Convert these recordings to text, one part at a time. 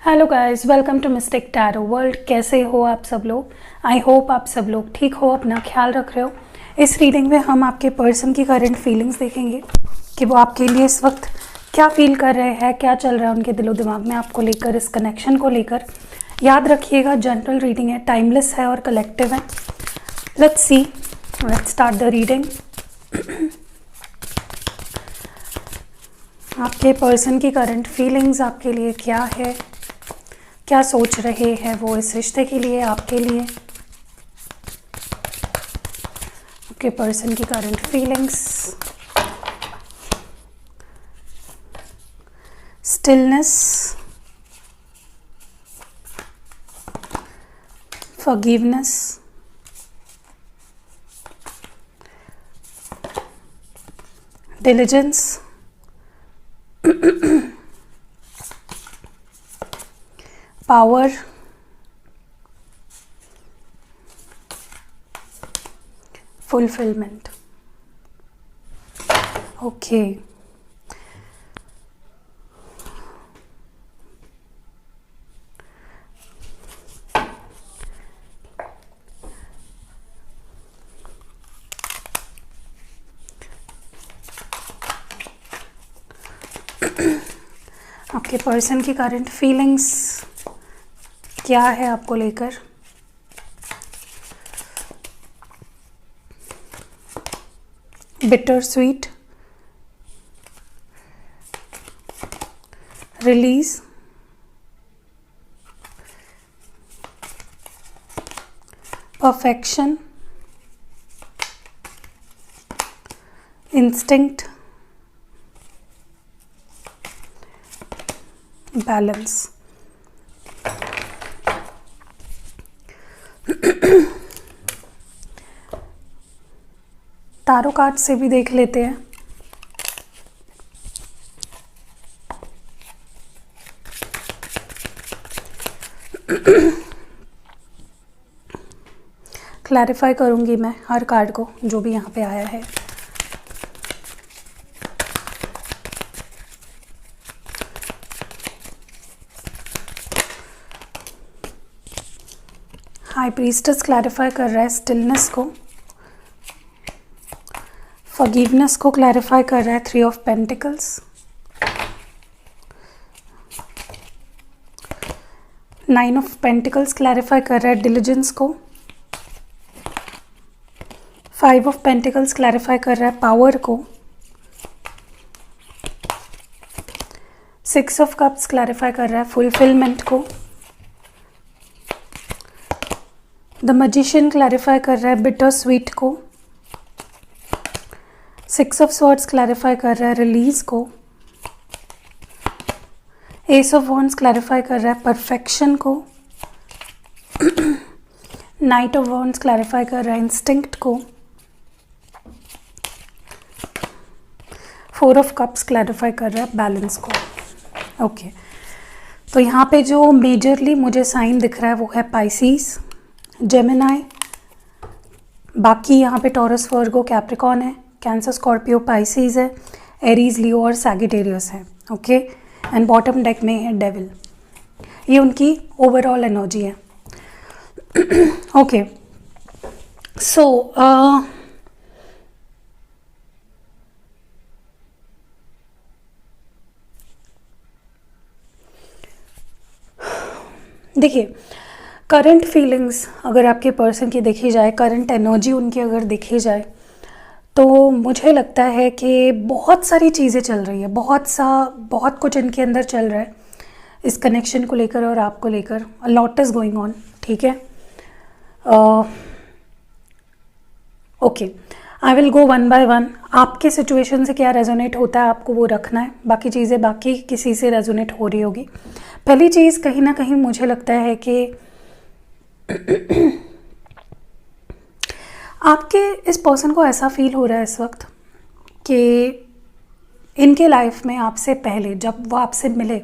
Hello guys, welcome to Mystic Tarot World. कैसे हो आप सब लोग? आई होप आप सब लोग ठीक हो, अपना ख्याल रख रहे हो। इस रीडिंग में हम आपके पर्सन की करंट फीलिंग्स देखेंगे कि वो आपके लिए इस वक्त क्या फील कर रहे हैं, क्या चल रहा है उनके दिलो दिमाग में आपको लेकर, इस कनेक्शन को लेकर। याद रखिएगा, जनरल रीडिंग है, टाइमलेस है और कलेक्टिव है। Let's see, let's start the reading. आपके पर्सन की करंट फीलिंग्स आपके लिए क्या है, क्या सोच रहे हैं वो इस रिश्ते के लिए, आपके लिए। आपके पर्सन की current feelings. Stillness, forgiveness, diligence, power, fulfilment. Okay, आपके पर्सन की करंट फीलिंग्स क्या है आपको लेकर। Bitter sweet, release, perfection, instinct, balance. Tarot card से भी देख लेते हैं। क्लैरिफाई करूंगी मैं हर कार्ड को जो भी यहाँ पे आया है। हाई प्रीस्टेस क्लैरिफाई कर रहा है स्टिलनेस को। फॉरगिवनेस को क्लैरिफाई कर रहा है 3 of pentacles. 9 of pentacles clarify कर रहा है डिलिजेंस को। 5 ऑफ पेंटिकल्स क्लैरिफाई कर रहा है पावर को। 6 ऑफ कप्स क्लैरिफाई कर रहा है फुलफिलमेंट को। द मैजिशियन क्लैरिफाई कर रहा है बिटर स्वीट को। 6 ऑफ स्वॉर्ड्स क्लैरिफाई कर रहा है रिलीज को। एस ऑफ वॉन्ड्स क्लैरिफाई कर रहा है परफेक्शन को। नाइट ऑफ वॉन्ड्स क्लैरिफाई कर रहा है इंस्टिंक्ट को। 4 ऑफ कप्स क्लैरिफाई कर रहा है बैलेंस को। ओके, तो यहाँ पे जो मेजरली मुझे साइन दिख रहा है वो है पाइसीज, जेमिनाई, बाकी यहाँ पे टॉरस, वर्गो, कैप्रिकॉन है, कैंसर, स्कॉर्पियो, पाइसीज है, एरीज, लियो और सैजिटेरियस है। ओके, एंड बॉटम डेक में है डेविल। ये उनकी ओवरऑल एनर्जी है। ओके, सो देखिए, करंट फीलिंग्स अगर आपके पर्सन की देखी जाए, करंट एनर्जी उनकी अगर देखी जाए, तो मुझे लगता है कि बहुत सारी चीज़ें चल रही है, बहुत कुछ इनके अंदर चल रहा है इस कनेक्शन को लेकर और आपको लेकर। A lot is going on, ठीक है। Okay, I will go one by one. आपके सिचुएशन से क्या रेजोनेट होता है आपको वो रखना है, बाकी चीज़ें बाकी किसी से रेजोनेट हो रही होगी। पहली चीज़ कहीं ना कहीं मुझे लगता है कि आपके इस पर्सन को ऐसा फील हो रहा है इस वक्त कि इनके लाइफ में आपसे पहले, जब वो आपसे मिले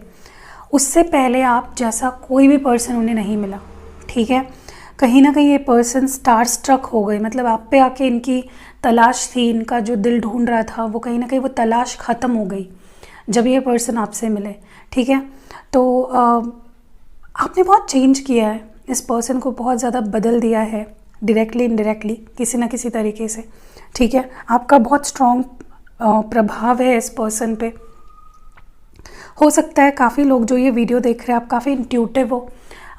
उससे पहले आप जैसा कोई भी पर्सन उन्हें नहीं मिला, ठीक है। कहीं ना कहीं ये पर्सन स्टार स्ट्रक हो गए, मतलब आप पे आके इनकी तलाश थी, इनका जो दिल ढूंढ रहा था वो कहीं ना कहीं वो तलाश ख़त्म हो गई जब ये पर्सन आपसे मिले, ठीक है। तो आपने बहुत चेंज किया है, इस पर्सन को बहुत ज़्यादा बदल दिया है, डायरेक्टली इनडायरेक्टली किसी ना किसी तरीके से, ठीक है। आपका बहुत स्ट्रॉन्ग प्रभाव है इस पर्सन पे। हो सकता है काफ़ी लोग जो ये वीडियो देख रहे हैं आप काफ़ी इंट्यूटिव हो,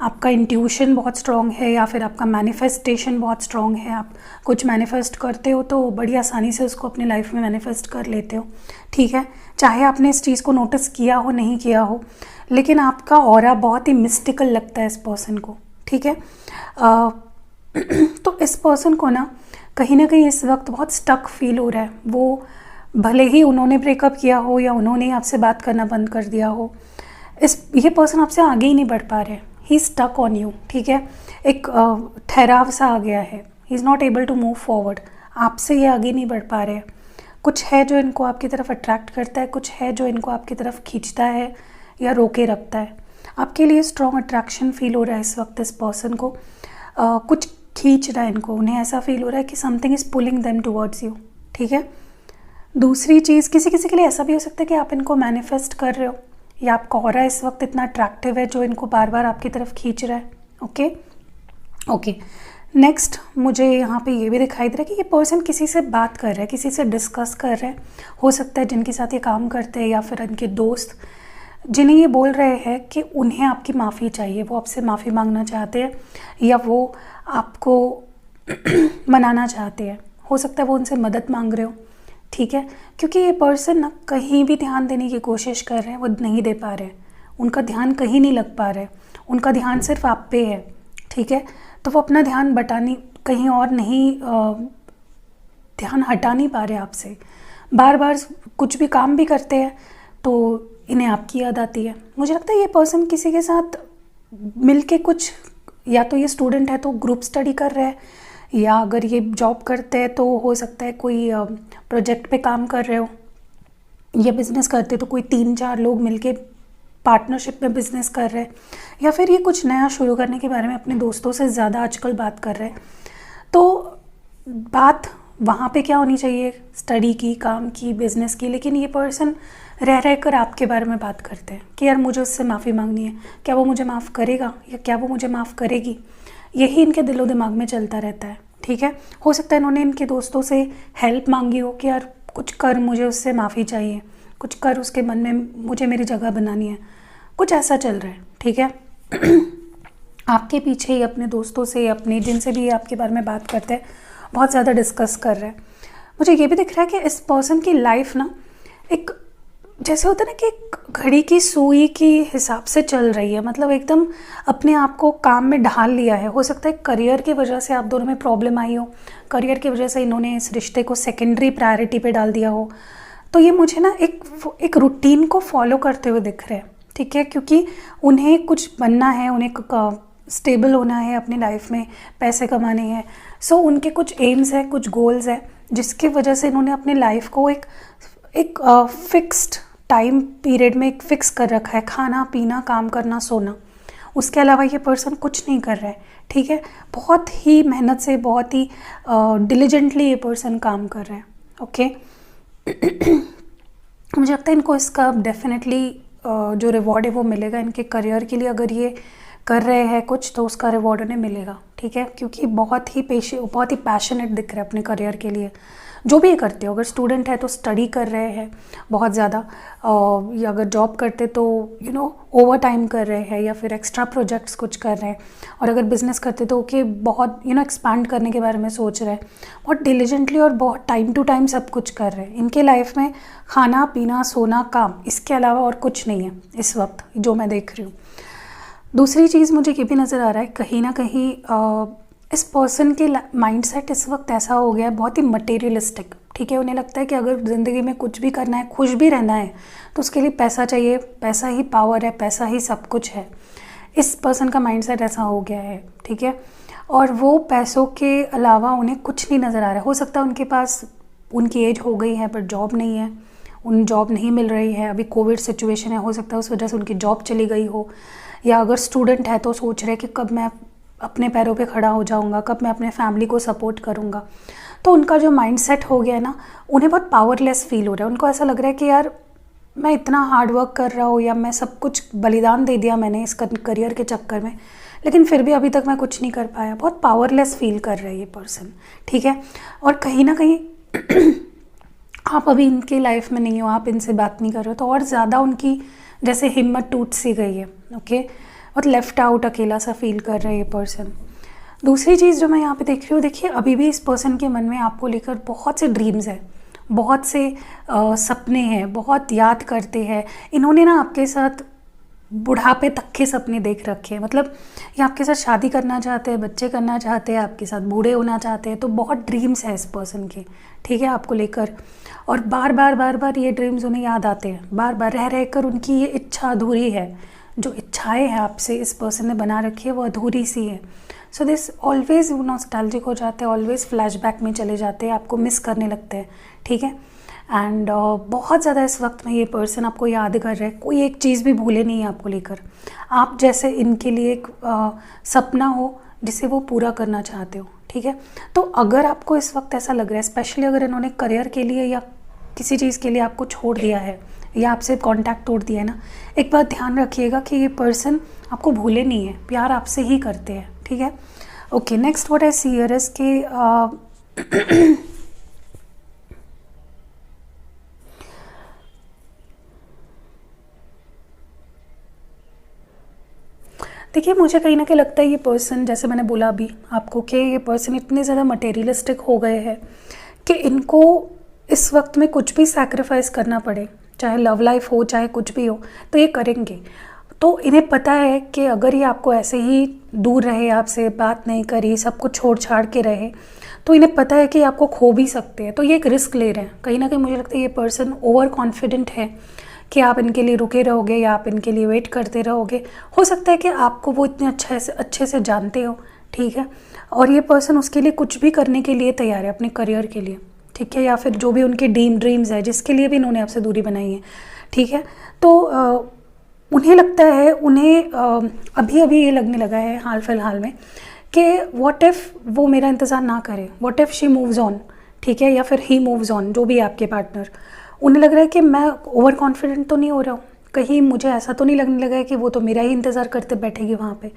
आपका इंट्यूशन बहुत स्ट्रॉन्ग है, या फिर आपका मैनिफेस्टेशन बहुत स्ट्रॉन्ग है। आप कुछ मैनिफेस्ट करते हो तो बड़ी आसानी से उसको अपनी लाइफ में मैनिफेस्ट कर लेते हो, ठीक है। चाहे आपने इस चीज़ को नोटिस किया हो नहीं किया हो, लेकिन आपका ऑरा बहुत ही मिस्टिकल लगता है इस पर्सन को, ठीक है। तो इस पर्सन को ना कहीं इस वक्त बहुत स्टक फील हो रहा है। वो भले ही उन्होंने ब्रेकअप किया हो या उन्होंने आपसे बात करना बंद कर दिया हो, ये पर्सन आपसे आगे ही नहीं बढ़ पा रहे। ही स्टक ऑन यू, ठीक है। एक ठहराव सा आ गया है, he is not able to move forward. आपसे ये आगे नहीं बढ़ पा रहे। कुछ है जो इनको आपकी तरफ अट्रैक्ट करता है, कुछ है जो इनको आपकी तरफ खींचता है या रोके रखता है। आपके लिए स्ट्रॉन्ग अट्रैक्शन फील हो रहा है इस वक्त इस पर्सन को। कुछ खींच रहा है इनको, उन्हें ऐसा फील हो रहा है कि something is pulling them towards you, ठीक है। दूसरी चीज़, किसी किसी के लिए ऐसा भी हो सकता है कि आप इनको मैनिफेस्ट कर रहे हो, या आपका ऑरा इस वक्त इतना अट्रैक्टिव है जो इनको बार बार आपकी तरफ खींच रहा है। ओके। नेक्स्ट मुझे यहाँ पे ये भी दिखाई दे रहा है कि ये पर्सन किसी से बात कर रहा है, किसी से डिस्कस कर रहा है। हो सकता है जिनके साथ ये काम करते हैं या फिर इनके दोस्त, जिन्हें ये बोल रहे हैं कि उन्हें आपकी माफ़ी चाहिए, वो आपसे माफ़ी मांगना चाहते हैं या वो आपको मनाना चाहते हैं। हो सकता है वो उनसे मदद मांग रहे हो, ठीक है। क्योंकि ये पर्सन ना कहीं भी ध्यान देने की कोशिश कर रहे हैं, वो नहीं दे पा रहे, उनका ध्यान कहीं नहीं लग पा रहा है, उनका ध्यान सिर्फ आप पे है, ठीक है। तो वो अपना ध्यान बटानी कहीं और नहीं, ध्यान हटा नहीं पा रहे आपसे। बार बार कुछ भी काम भी करते हैं तो इन्हें आपकी याद आती है। मुझे लगता है ये पर्सन किसी के साथ मिलके कुछ, या तो ये स्टूडेंट है तो ग्रुप स्टडी कर रहे हैं, या अगर ये जॉब करते हैं तो हो सकता है कोई प्रोजेक्ट पे काम कर रहे हो, या बिज़नेस करते तो कोई 3-4 लोग मिलके पार्टनरशिप में बिज़नेस कर रहे हैं, या फिर ये कुछ नया शुरू करने के बारे में अपने दोस्तों से ज़्यादा आजकल बात कर रहे हैं। तो बात वहाँ पे क्या होनी चाहिए, स्टडी की, काम की, बिज़नेस की, लेकिन ये पर्सन रह कर आपके बारे में बात करते हैं कि यार मुझे उससे माफ़ी मांगनी है, क्या वो मुझे माफ़ करेगा या क्या वो मुझे माफ़ करेगी। यही इनके दिलो दिमाग में चलता रहता है, ठीक है। हो सकता है इन्होंने इनके दोस्तों से हेल्प मांगी हो कि यार कुछ कर, मुझे उससे माफ़ी चाहिए, कुछ कर, उसके मन में मुझे मेरी जगह बनानी है, कुछ ऐसा चल रहा है, ठीक है। आपके पीछे ही अपने दोस्तों से, अपने जिनसे भी आपके बारे में बात करते हैं, बहुत ज़्यादा डिस्कस कर रहे हैं। मुझे ये भी दिख रहा है कि इस पर्सन की लाइफ ना एक, जैसे होता है ना कि एक घड़ी की सुई के हिसाब से चल रही है, मतलब एकदम अपने आप को काम में ढाल लिया है। हो सकता है करियर की वजह से आप दोनों में प्रॉब्लम आई हो, करियर की वजह से इन्होंने इस रिश्ते को सेकेंडरी प्रायोरिटी पे डाल दिया हो। तो ये मुझे ना एक रूटीन को फॉलो करते हुए दिख रहे हैं, ठीक है, क्योंकि उन्हें कुछ बनना है, उन्हें स्टेबल होना है अपनी लाइफ में, पैसे कमाने हैं। सो उनके कुछ एम्स है, कुछ गोल्स है, जिसकी वजह से इन्होंने अपनी लाइफ को एक फिक्स्ड टाइम पीरियड में एक फिक्स कर रखा है, खाना पीना, काम करना, सोना। उसके अलावा ये पर्सन कुछ नहीं कर रहा है, ठीक है। बहुत ही मेहनत से, बहुत ही डिलीजेंटली ये पर्सन काम कर रहा है, ओके। मुझे लगता है इनको इसका डेफिनेटली जो रिवॉर्ड है वो मिलेगा। इनके करियर के लिए अगर ये कर रहे हैं कुछ तो उसका रिवॉर्ड उन्हें मिलेगा, ठीक है, क्योंकि बहुत ही पैशनेट दिख रहे हैं अपने करियर के लिए। जो भी ये करते हो, अगर स्टूडेंट है तो स्टडी कर रहे हैं बहुत ज़्यादा, या अगर जॉब करते तो ओवर टाइम कर रहे हैं, या फिर एक्स्ट्रा प्रोजेक्ट्स कुछ कर रहे हैं, और अगर बिज़नेस करते तो ओके बहुत एक्सपैंड करने के बारे में सोच रहे हैं। बहुत डिलीजेंटली और बहुत टाइम टू टाइम सब कुछ कर रहे हैं। इनके लाइफ में खाना पीना, सोना, काम, इसके अलावा और कुछ नहीं है इस वक्त जो मैं देख रही हूँ। दूसरी चीज़ मुझे ये भी नज़र आ रहा है, कहीं ना कहीं इस पर्सन के माइंडसेट इस वक्त ऐसा हो गया है, बहुत ही मटेरियलिस्टिक, ठीक है। उन्हें लगता है कि अगर ज़िंदगी में कुछ भी करना है, खुश भी रहना है, तो उसके लिए पैसा चाहिए, पैसा ही पावर है, पैसा ही सब कुछ है। इस पर्सन का माइंडसेट ऐसा हो गया है, ठीक है। और वो पैसों के अलावा उन्हें कुछ नहीं नज़र आ रहा है। हो सकता है उनके पास, उनकी एज हो गई है पर जॉब नहीं है, उन जॉब नहीं मिल रही है, अभी कोविड सिचुएशन है, हो सकता है उस वजह से उनकी जॉब चली गई हो, या अगर स्टूडेंट है तो सोच रहे कि कब मैं अपने पैरों पे खड़ा हो जाऊंगा, कब मैं अपने फैमिली को सपोर्ट करूंगा। तो उनका जो माइंडसेट हो गया है ना, उन्हें बहुत पावरलेस फील हो रहा है। उनको ऐसा लग रहा है कि यार मैं इतना हार्ड वर्क कर रहा हूँ या मैं सब कुछ बलिदान दे दिया मैंने इस करियर के चक्कर में, लेकिन फिर भी अभी तक मैं कुछ नहीं कर पाया। बहुत पावरलेस फील कर रहा है ये पर्सन, ठीक है। और कहीं ना कहीं आप अभी इनकी लाइफ में नहीं हो, आप इनसे बात नहीं कर रहे हो, तो और ज़्यादा उनकी जैसे हिम्मत टूट सी गई है, ओके। और लेफ्ट आउट, अकेला सा फील कर रहा है ये पर्सन। दूसरी चीज़ जो मैं यहाँ पे देख रही हूँ, देखिए अभी भी इस पर्सन के मन में आपको लेकर बहुत से ड्रीम्स है, बहुत से सपने हैं, बहुत याद करते हैं। इन्होंने ना आपके साथ बुढ़ापे तक के सपने देख रखे हैं, मतलब ये आपके साथ शादी करना चाहते हैं, बच्चे करना चाहते हैं, आपके साथ बूढ़े होना चाहते हैं। तो बहुत ड्रीम्स है इस पर्सन के, ठीक है, आपको लेकर। और बार बार ये ड्रीम्स उन्हें याद आते हैं, बार बार रह कर उनकी ये इच्छा अधूरी है। जो इच्छाएं हैं आपसे इस पर्सन ने बना रखी है वो अधूरी सी है। सो दिस ऑलवेज नॉस्टैल्जिक हो जाते हैं, ऑलवेज फ्लैशबैक में चले जाते हैं, आपको मिस करने लगते हैं, ठीक है। एंड बहुत ज़्यादा इस वक्त में ये पर्सन आपको याद कर रहे हैं, कोई एक चीज़ भी भूले नहीं है आपको लेकर। आप जैसे इनके लिए एक सपना हो जिसे वो पूरा करना चाहते हो, ठीक है। तो अगर आपको इस वक्त ऐसा लग रहा है, स्पेशली अगर इन्होंने करियर के लिए या किसी चीज़ के लिए आपको छोड़ दिया है या आपसे कांटेक्ट तोड़ दिया है ना, एक बात ध्यान रखिएगा कि ये पर्सन आपको भूले नहीं है, प्यार आपसे ही करते हैं, ठीक है। Okay, next what I see here is के देखिए मुझे कहीं ना कहीं लगता है ये पर्सन, जैसे मैंने बोला अभी आपको कि ये पर्सन इतने ज़्यादा मटेरियलिस्टिक हो गए हैं कि इनको इस वक्त में कुछ भी सैक्रिफाइस करना पड़े, चाहे लव लाइफ हो चाहे कुछ भी हो, तो ये करेंगे। तो इन्हें पता है कि अगर ये आपको ऐसे ही दूर रहे, आपसे बात नहीं करी, सब कुछ छोड़ छाड़ के रहे, तो इन्हें पता है कि आपको खो भी सकते हैं। तो ये एक रिस्क ले रहे हैं। कहीं ना कहीं मुझे लगता है ये पर्सन ओवर कॉन्फिडेंट है कि आप इनके लिए रुके रहोगे या आप इनके लिए वेट करते रहोगे। हो सकता है कि आपको वो इतने अच्छे से जानते हो, ठीक है, और ये पर्सन उसके लिए कुछ भी करने के लिए तैयार है, अपने करियर के लिए, ठीक है, या फिर जो भी उनके ड्रीम्स है जिसके लिए भी इन्होंने आपसे दूरी बनाई है, ठीक है। तो उन्हें लगता है, उन्हें अभी ये लगने लगा है हाल फिलहाल में कि व्हाट इफ़ वो मेरा इंतज़ार ना करे, what if she moves on, ठीक है, या फिर ही मूव्स ऑन, जो भी आपके पार्टनर। उन्हें लग रहा है कि मैं ओवर कॉन्फिडेंट तो नहीं हो रहा हूँ, कहीं मुझे ऐसा तो नहीं लगने लगा है कि वो तो मेरा ही इंतज़ार करते बैठेगी वहाँ पे।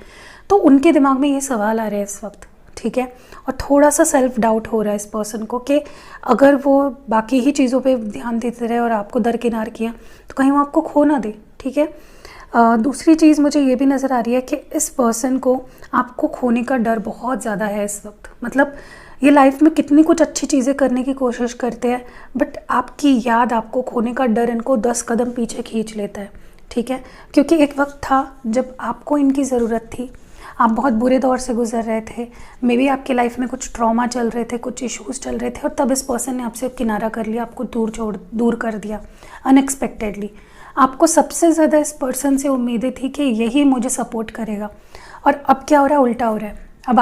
तो उनके दिमाग में ये सवाल आ रहे हैं इस वक्त, ठीक है। और थोड़ा सा सेल्फ डाउट हो रहा है इस पर्सन को कि अगर वो बाकी ही चीज़ों पे ध्यान देते रहे और आपको दरकिनार किया तो कहीं वो आपको खो ना दे, ठीक है। दूसरी चीज़ मुझे ये भी नज़र आ रही है कि इस पर्सन को आपको खोने का डर बहुत ज़्यादा है इस वक्त। मतलब ये लाइफ में कितनी कुछ अच्छी चीज़ें करने की कोशिश करते हैं, बट आपकी याद, आपको खोने का डर इनको 10 कदम पीछे खींच लेता है, ठीक है। क्योंकि एक वक्त था जब आपको इनकी ज़रूरत थी, आप बहुत बुरे दौर से गुजर रहे थे, मे बी आपकी लाइफ में कुछ ट्रॉमा चल रहे थे, कुछ इश्यूज़ चल रहे थे, और तब इस पर्सन ने आपसे किनारा कर लिया, आपको दूर कर दिया अनएक्सपेक्टेडली। आपको सबसे ज़्यादा इस पर्सन से उम्मीदें थी कि यही मुझे सपोर्ट करेगा, और अब क्या हो रहा है, उल्टा हो रहा है। अब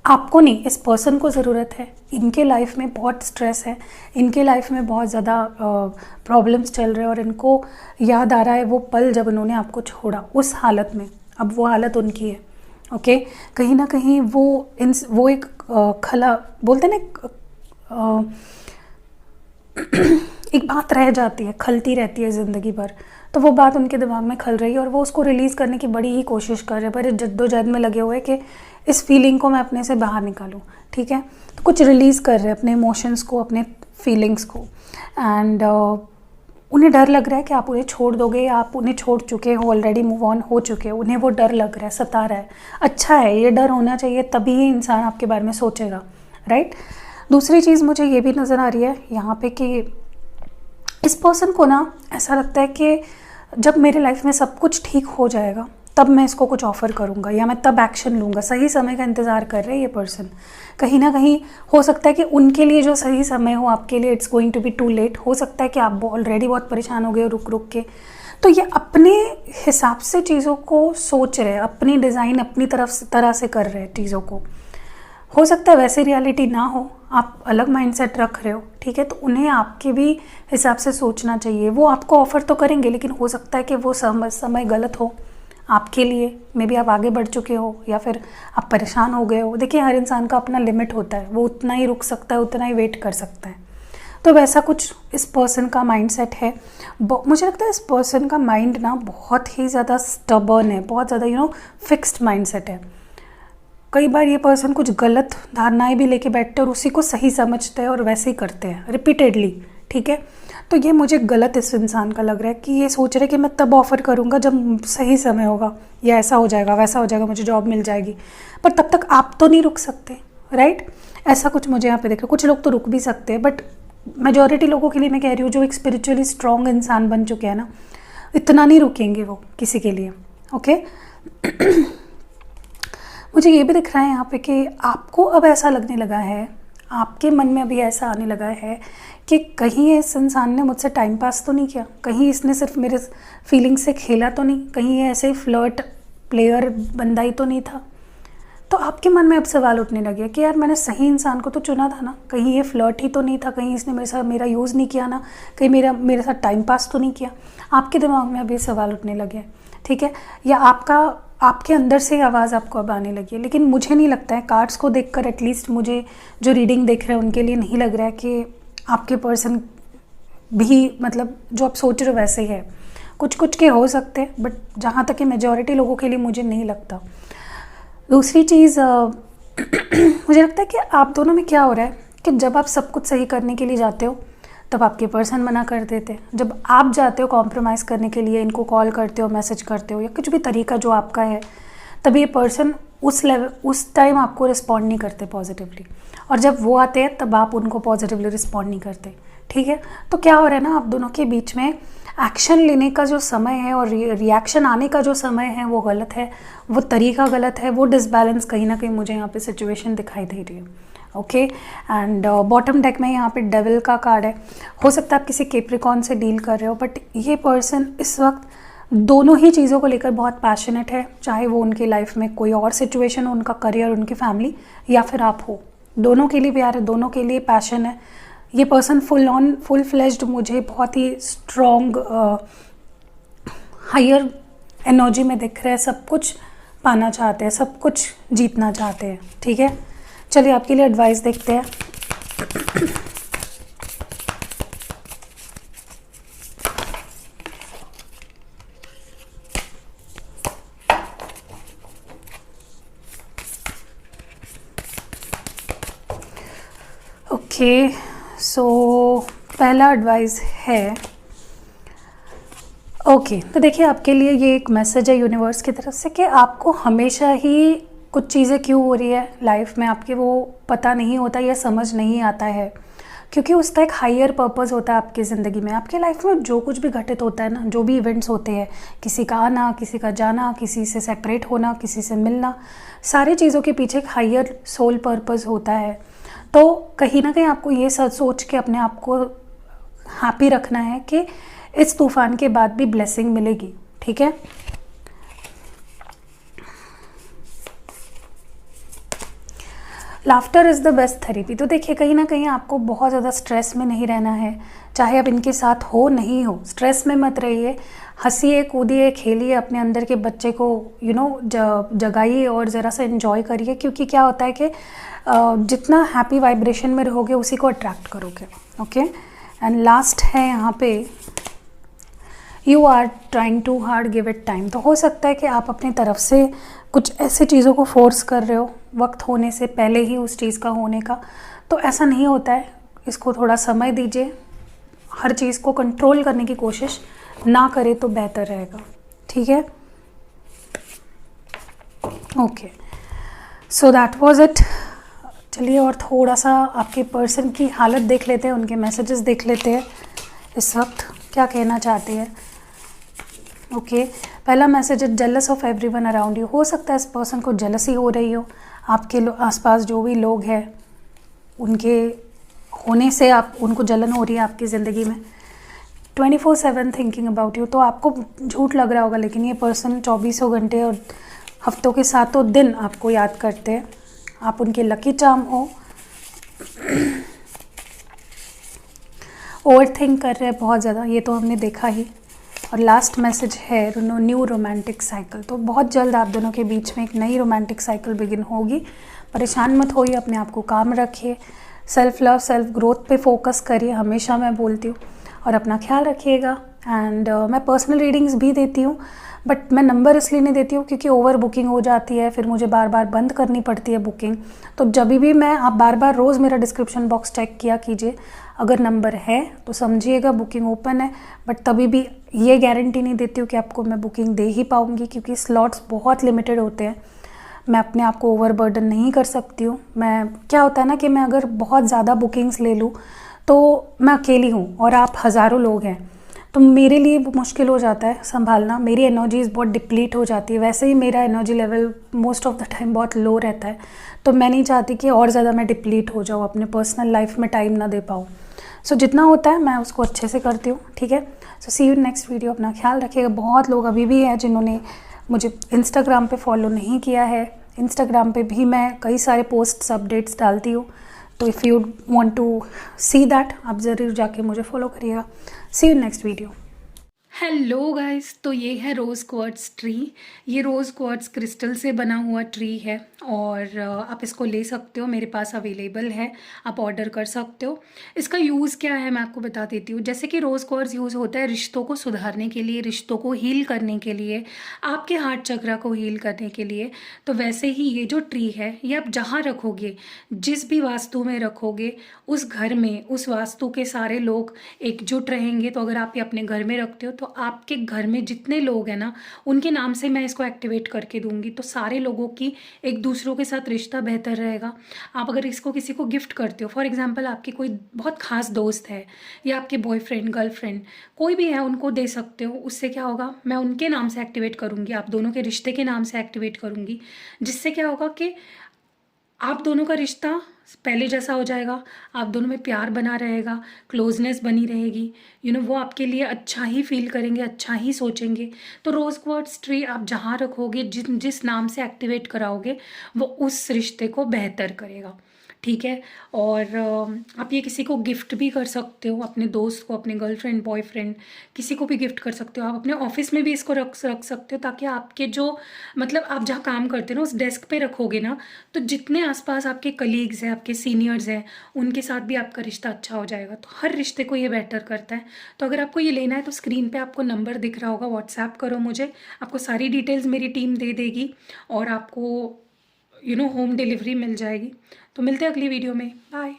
आपको नहीं, इस पर्सन को ज़रूरत है। इनके लाइफ में बहुत स्ट्रेस है, इनके लाइफ में बहुत ज़्यादा प्रॉब्लम्स चल रहे हैं, और इनको याद आ रहा है वो पल जब इन्होंने आपको छोड़ा, उस हालत में। अब वो हालत उनकी है, ओके। कहीं ना कहीं वो एक खला बोलते ना, एक बात रह जाती है, खलती रहती है ज़िंदगी भर। तो वो बात उनके दिमाग में खल रही है और वो उसको रिलीज़ करने की बड़ी ही कोशिश कर रहे हैं, बड़े जद्दोजहद में लगे हुए कि इस फीलिंग को मैं अपने से बाहर निकालूं, ठीक है। तो कुछ रिलीज़ कर रहे हैं अपने इमोशंस को, अपने फीलिंग्स को, एंड उन्हें डर लग रहा है कि आप उन्हें छोड़ दोगे, या आप उन्हें छोड़ चुके हो, ऑलरेडी मूव ऑन हो चुके हो। उन्हें वो डर लग रहा है, सता रहा है। अच्छा है, ये डर होना चाहिए, तभी ही इंसान आपके बारे में सोचेगा, राइट। दूसरी चीज़ मुझे ये भी नज़र आ रही है यहाँ पे कि इस पर्सन को ना ऐसा लगता है कि जब मेरे लाइफ में सब कुछ ठीक हो जाएगा तब मैं इसको कुछ ऑफ़र करूँगा, या मैं तब एक्शन लूँगा। सही समय का इंतज़ार कर रहे हैं ये पर्सन। कहीं ना कहीं हो सकता है कि उनके लिए जो सही समय हो, आपके लिए it's going to be too late. हो सकता है कि आप ऑलरेडी बहुत परेशान हो गए हो रुक के। तो ये अपने हिसाब से चीज़ों को सोच रहे हैं, अपनी डिज़ाइन अपनी तरह से कर रहे हैं चीज़ों को। हो सकता है वैसे रियलिटी ना हो, आप अलग माइंडसेट रख रहे हो, ठीक है। तो उन्हें आपके भी हिसाब से सोचना चाहिए। वो आपको ऑफ़र तो करेंगे, लेकिन हो सकता है कि वो समय गलत हो आपके लिए। मे बी आप आगे बढ़ चुके हो या फिर आप परेशान हो गए हो। देखिए हर इंसान का अपना लिमिट होता है, वो उतना ही रुक सकता है, उतना ही वेट कर सकता है। तो वैसा कुछ इस पर्सन का माइंडसेट है। मुझे लगता है इस पर्सन का माइंड ना बहुत ही ज़्यादा स्टबर्न है, बहुत ज़्यादा फिक्स्ड माइंडसेट है। कई बार ये पर्सन कुछ गलत धारणाएं भी लेके बैठते हैं और उसी को सही समझते हैं और वैसे ही करते हैं रिपीटेडली, ठीक है। तो ये मुझे गलत इस इंसान का लग रहा है कि ये सोच रहे कि मैं तब ऑफ़र करूँगा जब सही समय होगा, या ऐसा हो जाएगा वैसा हो जाएगा, मुझे जॉब मिल जाएगी, पर तब तक आप तो नहीं रुक सकते, राइट। ऐसा कुछ मुझे यहाँ पे देख रहा है। कुछ लोग तो रुक भी सकते हैं, बट मेजॉरिटी लोगों के लिए मैं कह रही हूँ जो एक स्पिरिचुअली स्ट्रॉन्ग इंसान बन चुके हैं ना, इतना नहीं रुकेंगे वो किसी के लिए, ओके। मुझे ये भी दिख रहा है यहाँ पे कि आपको अब ऐसा लगने लगा है, आपके मन में अभी ऐसा आने लगा है कि कहीं इस इंसान ने मुझसे टाइम पास तो नहीं किया, कहीं इसने सिर्फ मेरे फीलिंग्स से खेला तो नहीं, कहीं ये ऐसे फ्लर्ट प्लेयर बंदा ही तो नहीं था। तो आपके मन में अब सवाल उठने लगे कि यार मैंने सही इंसान को तो चुना था ना, कहीं ये फ्लर्ट ही तो नहीं था, कहीं इसने मेरे साथ मेरा यूज़ नहीं किया ना, कहीं मेरे साथ टाइम पास तो नहीं किया। आपके दिमाग में अब ये सवाल उठने लगे, ठीक है। या आपके अंदर से आवाज़ आपको अब आने लगी है। लेकिन मुझे नहीं लगता है, कार्ड्स को देखकर एटलीस्ट मुझे जो रीडिंग देख रहे हैं उनके लिए नहीं लग रहा है कि आपके पर्सन भी मतलब जो आप सोच रहे हो वैसे ही है। कुछ कुछ के हो सकते हैं, बट जहाँ तक कि मेजॉरिटी लोगों के लिए मुझे नहीं लगता। दूसरी चीज़ मुझे लगता है कि आप दोनों में क्या हो रहा है कि जब आप सब कुछ सही करने के लिए जाते हो तब आपके पर्सन मना कर देते हैं। जब आप जाते हो कॉम्प्रोमाइज़ करने के लिए, इनको कॉल करते हो, मैसेज करते हो, या कुछ भी तरीका जो आपका है, तब ये पर्सन उस टाइम आपको रिस्पॉन्ड नहीं करते पॉजिटिवली, और जब वो आते हैं तब आप उनको पॉजिटिवली रिस्पॉन्ड नहीं करते, ठीक है। तो क्या हो रहा है ना, आप दोनों के बीच में एक्शन लेने का जो समय है और रिएक्शन आने का जो समय है वो गलत है, वो तरीका गलत है, वो डिसबैलेंस कहीं ना कहीं मुझे यहाँ पे सिचुएशन दिखाई दे रही है, ओके। एंड बॉटम डेक में यहाँ पे डेविल का कार्ड है। हो सकता है आप किसी कैप्रिकॉर्न से डील कर रहे हो, बट ये पर्सन इस वक्त दोनों ही चीज़ों को लेकर बहुत पैशनेट है, चाहे वो उनकी लाइफ में कोई और सिचुएशन हो, उनका करियर, उनकी फैमिली, या फिर आप हो, दोनों के लिए प्यार है, दोनों के लिए पैशन है। ये पर्सन फुल फ्लेज्ड मुझे बहुत ही स्ट्रॉन्ग हायर एनर्जी में दिख रहा है, सब कुछ पाना चाहते हैं, सब कुछ जीतना चाहते हैं, ठीक है। चलिए आपके लिए एडवाइस देखते हैं। ओके, सो पहला एडवाइस है, ओके, तो देखिए आपके लिए ये एक मैसेज है यूनिवर्स की तरफ से कि आपको हमेशा ही कुछ चीज़ें क्यों हो रही है लाइफ में आपके वो पता नहीं होता या समझ नहीं आता है, क्योंकि उसका एक हायर पर्पस होता है आपकी ज़िंदगी में। आपके लाइफ में जो कुछ भी घटित होता है ना, जो भी इवेंट्स होते हैं, किसी का आना, किसी का जाना, किसी से सेपरेट होना, किसी से मिलना, सारी चीज़ों के पीछे एक हायर सोल पर्पस होता है। तो कहीं ना कहीं आपको ये सोच के अपने आप को हैप्पी रखना है कि इस तूफान के बाद भी ब्लेसिंग मिलेगी, ठीक है। Laughter is the best therapy. तो देखिए कहीं ना कहीं आपको बहुत ज़्यादा स्ट्रेस में नहीं रहना है, चाहे आप इनके साथ हो नहीं हो, स्ट्रेस में मत रहिए, हंसिए, कूदिए, खेलिए, अपने अंदर के बच्चे को जगाइए और ज़रा सा एंजॉय करिए, क्योंकि क्या होता है कि जितना हैप्पी वाइब्रेशन में रहोगे उसी को अट्रैक्ट करोगे, ओके। एंड लास्ट है यहाँ पे, you are trying too hard, give it time. तो हो सकता है कि आप अपनी तरफ से कुछ ऐसे चीज़ों को फोर्स कर रहे हो वक्त होने से पहले ही उस चीज़ का होने का, तो ऐसा नहीं होता है। इसको थोड़ा समय दीजिए, हर चीज़ को कंट्रोल करने की कोशिश ना करें तो बेहतर रहेगा, ठीक है। Okay, so that was it. चलिए और थोड़ा सा आपके पर्सन की हालत देख लेते हैं, उनके मैसेजेस देख लेते हैं, इस वक्त क्या कहना चाहते हैं। ओके, पहला मैसेज है, jealous of everyone around you. हो सकता है इस पर्सन को जेलसी हो रही हो, आपके आसपास जो भी लोग हैं उनके होने से आप उनको जलन हो रही है आपकी ज़िंदगी में। 24/7 थिंकिंग अबाउट यू। तो आपको झूठ लग रहा होगा, लेकिन ये पर्सन 24 घंटे और हफ्तों के 7 दिन आपको याद करते हैं। आप उनके लकी चार्म हो। ओवर थिंक कर रहे हैं बहुत ज़्यादा, ये तो हमने देखा ही। और लास्ट मैसेज है, न्यू रोमांटिक साइकिल। तो बहुत जल्द आप दोनों के बीच में एक नई रोमांटिक साइकिल बिगिन होगी। परेशान मत होइए, अपने आप को काम रखिए, सेल्फ़ लव, सेल्फ़ ग्रोथ पे फोकस करिए, हमेशा मैं बोलती हूँ, और अपना ख्याल रखिएगा। एंड मैं पर्सनल रीडिंग्स भी देती हूँ, बट मैं नंबर इसलिए नहीं देती हूँ क्योंकि ओवर बुकिंग हो जाती है, फिर मुझे बार बार बंद करनी पड़ती है बुकिंग। तो जब भी मैं, आप बार बार रोज़ मेरा डिस्क्रिप्शन बॉक्स चेक किया कीजिए, अगर नंबर है तो समझिएगा बुकिंग ओपन है, बट तभी भी ये गारंटी नहीं देती हूँ कि आपको मैं बुकिंग दे ही पाऊँगी, क्योंकि स्लॉट्स बहुत लिमिटेड होते हैं। मैं अपने आप को ओवरबर्डन नहीं कर सकती हूँ। मैं, क्या होता है ना कि मैं अगर बहुत ज़्यादा बुकिंग्स ले लूँ तो मैं अकेली हूँ और आप हज़ारों लोग हैं, तो मेरे लिए मुश्किल हो जाता है संभालना, मेरी एनर्जीज़ बहुत डिप्लीट हो जाती है। वैसे ही मेरा energy level most of the time बहुत लो रहता है, तो मैं नहीं चाहती कि और ज़्यादा मैं डिप्लीट हो जाऊँ, अपने पर्सनल लाइफ में टाइम ना दे पाऊँ। सो जितना होता है मैं उसको अच्छे से करती हूँ, ठीक है। सो सी यू नेक्स्ट वीडियो, अपना ख्याल रखिएगा। बहुत लोग अभी भी हैं जिन्होंने मुझे इंस्टाग्राम पे फॉलो नहीं किया है। इंस्टाग्राम पे भी मैं कई सारे पोस्ट्स, अपडेट्स डालती हूँ, तो if you want to see that, आप ज़रूर जाके मुझे फॉलो करिएगा। See you next video. Hello guys, तो ये है रोज़ क्वार्ट्ज ट्री। ये रोज़ क्वार्ट्ज क्रिस्टल से बना हुआ ट्री है, और आप इसको ले सकते हो, मेरे पास अवेलेबल है, आप ऑर्डर कर सकते हो। इसका यूज़ क्या है मैं आपको बता देती हूँ। जैसे कि रोज़ क्वार्ट्ज यूज़ होता है रिश्तों को सुधारने के लिए, रिश्तों को हील करने के लिए, आपके हार्ट चक्रा को हील करने के लिए, तो वैसे ही ये जो ट्री है ये आप जहाँ रखोगे, जिस भी वास्तु में रखोगे, उस घर में, उस वास्तु के सारे लोग एकजुट रहेंगे। तो अगर आप ये अपने घर में रखते हो तो आपके घर में जितने लोग हैं ना, उनके नाम से मैं इसको एक्टिवेट करके दूंगी, तो सारे लोगों की एक दूसरों के साथ रिश्ता बेहतर रहेगा। आप अगर इसको किसी को गिफ्ट करते हो, फॉर एग्जांपल आपकी कोई बहुत खास दोस्त है या आपके बॉयफ्रेंड, गर्लफ्रेंड, कोई भी है, उनको दे सकते हो। उससे क्या होगा, मैं उनके नाम से एक्टिवेट करूँगी, आप दोनों के रिश्ते के नाम से एक्टिवेट करूँगी, जिससे क्या होगा कि आप दोनों का रिश्ता पहले जैसा हो जाएगा, आप दोनों में प्यार बना रहेगा, क्लोजनेस बनी रहेगी। वो आपके लिए अच्छा ही फील करेंगे, अच्छा ही सोचेंगे। तो रोज़ क्वार्ट्ज ट्री आप जहाँ रखोगे, जिस नाम से एक्टिवेट कराओगे, वो उस रिश्ते को बेहतर करेगा, ठीक है। और आप ये किसी को गिफ्ट भी कर सकते हो, अपने दोस्त को, अपने गर्लफ्रेंड, बॉयफ्रेंड, किसी को भी गिफ्ट कर सकते हो। आप अपने ऑफिस में भी इसको रख सकते हो, ताकि आपके जो, मतलब आप जहाँ काम करते हो ना, उस डेस्क पे रखोगे ना, तो जितने आसपास आपके कलीग्स हैं, आपके सीनियर्स हैं, उनके साथ भी आपका रिश्ता अच्छा हो जाएगा। तो हर रिश्ते को ये बेटर करता है। तो अगर आपको ये लेना है तो स्क्रीन पे आपको नंबर दिख रहा होगा, व्हाट्सएप करो मुझे, आपको सारी डिटेल्स मेरी टीम दे देगी, और आपको होम डिलीवरी मिल जाएगी। तो मिलते हैं अगली वीडियो में, बाय।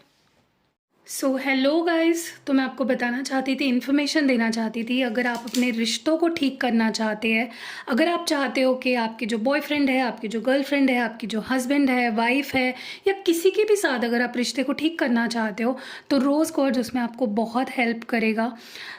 सो हेलो गाइस, तो मैं आपको बताना चाहती थी, इन्फॉर्मेशन देना चाहती थी, अगर आप अपने रिश्तों को ठीक करना चाहते हैं, अगर आप चाहते हो कि आपके जो बॉयफ्रेंड है, आपकी जो गर्लफ्रेंड है, आपकी जो हस्बैंड है, वाइफ है, या किसी के भी साथ अगर आप रिश्ते को ठीक करना चाहते हो, तो रोज़ क्वार्ट्ज उसमें आपको बहुत हेल्प करेगा।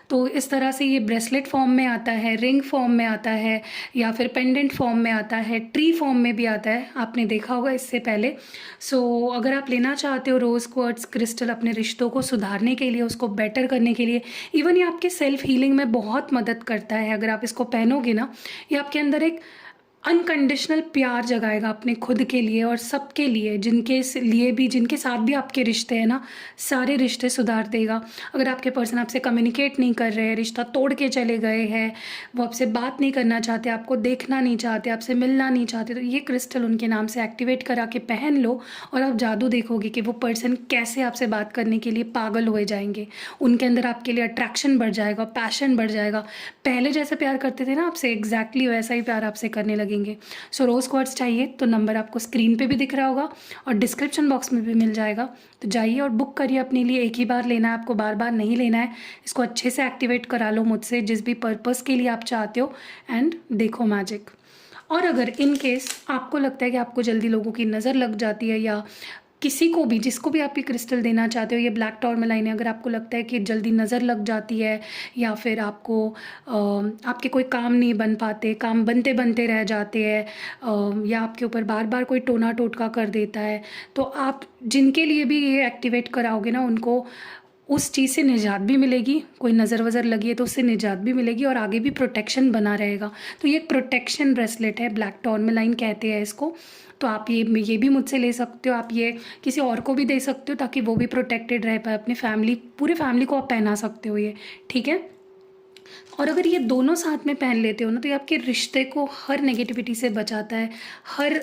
तो इस तरह से ये ब्रेसलेट फॉर्म में आता है, रिंग फॉर्म में आता है, या फिर पेंडेंट फॉर्म में आता है, ट्री फॉर्म में भी आता है, आपने देखा होगा इससे पहले। सो अगर आप लेना चाहते हो रोज़ क्वार्ट्ज क्रिस्टल अपने रिश्तों को सुधारने के लिए, उसको बेटर करने के लिए, इवन ये आपके सेल्फ हीलिंग में बहुत मदद करता है। अगर आप इसको पहनोगे ना, ये आपके अंदर एक अनकंडीशनल प्यार जगाएगा अपने खुद के लिए और सबके लिए, जिनके लिए भी, जिनके साथ भी आपके रिश्ते हैं ना, सारे रिश्ते सुधार देगा। अगर आपके पर्सन आपसे कम्युनिकेट नहीं कर रहे हैं, रिश्ता तोड़ के चले गए हैं, वो आपसे बात नहीं करना चाहते, आपको देखना नहीं चाहते, आपसे मिलना नहीं चाहते, तो ये क्रिस्टल उनके नाम से एक्टिवेट करा के पहन लो, और आप जादू देखोगे कि वो पर्सन कैसे आपसे बात करने के लिए पागल हो जाएंगे। उनके अंदर आपके लिए अट्रैक्शन बढ़ जाएगा, पैशन बढ़ जाएगा। पहले जैसे प्यार करते थे ना आपसे, एग्जैक्टली वैसा ही प्यार आपसे करने लगेंगे। सो रोज़ क्वार्ट्ज चाहिए तो नंबर आपको स्क्रीन पे भी दिख रहा होगा और डिस्क्रिप्शन बॉक्स में भी मिल जाएगा। तो जाइए और बुक करिए अपने लिए, एक ही बार लेना है आपको, बार बार नहीं लेना है। इसको अच्छे से एक्टिवेट करा लो मुझसे, जिस भी पर्पस के लिए आप चाहते हो, एंड देखो मैजिक। और अगर इन केस आपको लगता है कि आपको जल्दी लोगों की नज़र लग जाती है, या किसी को भी, जिसको भी आप ये क्रिस्टल देना चाहते हो, ये ब्लैक टॉर्मेलाइन है, अगर आपको लगता है कि जल्दी नज़र लग जाती है, या फिर आपको आपके कोई काम नहीं बन पाते, काम बनते बनते रह जाते हैं, या आपके ऊपर बार बार कोई टोना टोटका कर देता है, तो आप जिनके लिए भी ये एक्टिवेट कराओगे ना, उनको उस चीज़ से निजात भी मिलेगी। कोई नज़र वज़र लगी है तो उससे निजात भी मिलेगी, और आगे भी प्रोटेक्शन बना रहेगा। तो ये एक प्रोटेक्शन ब्रेसलेट है, ब्लैक टॉर्मेलाइन कहते हैं इसको। तो आप ये भी मुझसे ले सकते हो, आप ये किसी और को भी दे सकते हो, ताकि वो भी प्रोटेक्टेड रह पाए, अपनी फैमिली, पूरे फैमिली को आप पहना सकते हो ये, ठीक है। और अगर ये दोनों साथ में पहन लेते हो ना, तो ये आपके रिश्ते को हर नेगेटिविटी से बचाता है, हर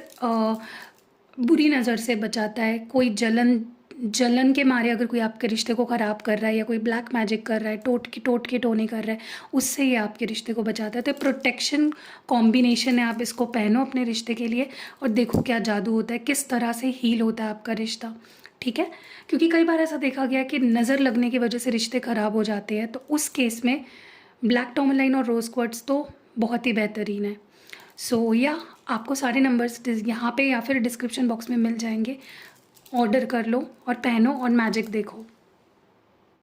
बुरी नज़र से बचाता है, कोई जलन जलन के मारे अगर कोई आपके रिश्ते को ख़राब कर रहा है या कोई ब्लैक मैजिक कर रहा है, टोट के टोने कर रहा है, उससे ये आपके रिश्ते को बचाता है। तो प्रोटेक्शन कॉम्बिनेशन है, आप इसको पहनो अपने रिश्ते के लिए और देखो क्या जादू होता है, किस तरह से हील होता है आपका रिश्ता। ठीक है, क्योंकि कई बार ऐसा देखा गया है कि नज़र लगने की वजह से रिश्ते ख़राब हो जाते हैं, तो उस केस में ब्लैक टर्मलाइन और रोज़ क्वार्ट्ज तो बहुत ही बेहतरीन है। सो या आपको सारे नंबर्स यहाँ पे या फिर डिस्क्रिप्शन बॉक्स में मिल जाएंगे, ऑर्डर कर लो और पहनो और मैजिक देखो।